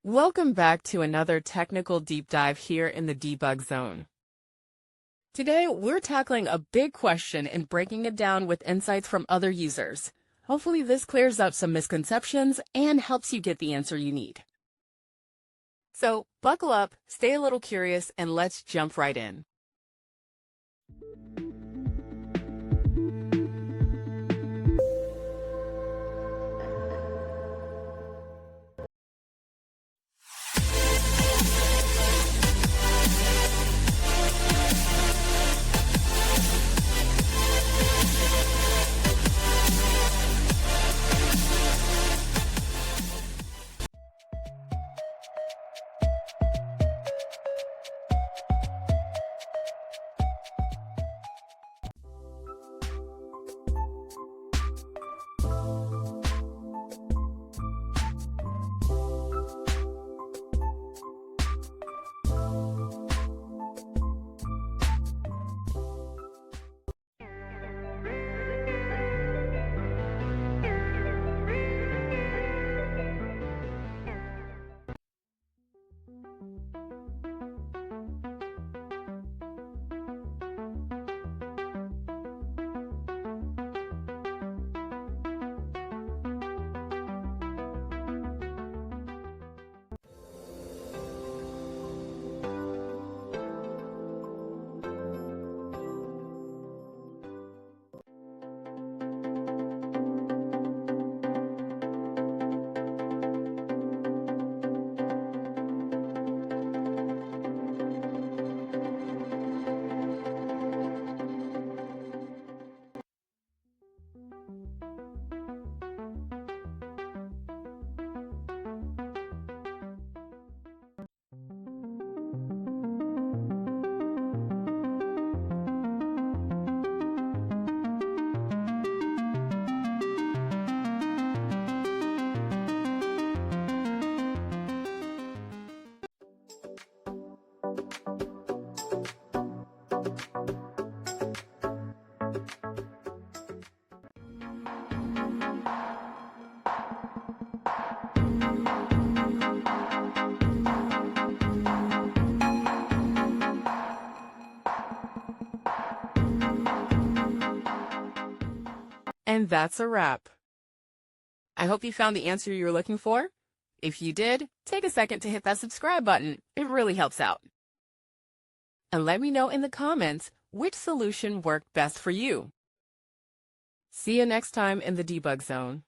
Welcome back to another technical deep dive here in the debug zone. Today, we're tackling a big question and breaking it down with insights from other users. Hopefully this clears up some misconceptions and helps you get the answer you need. So buckle up, stay a little curious, and let's jump right in. And that's a wrap. I hope you found the answer you were looking for. If you did, take a second to hit that subscribe button. It really helps out. And let me know in the comments which solution worked best for you. See you next time in the debug zone.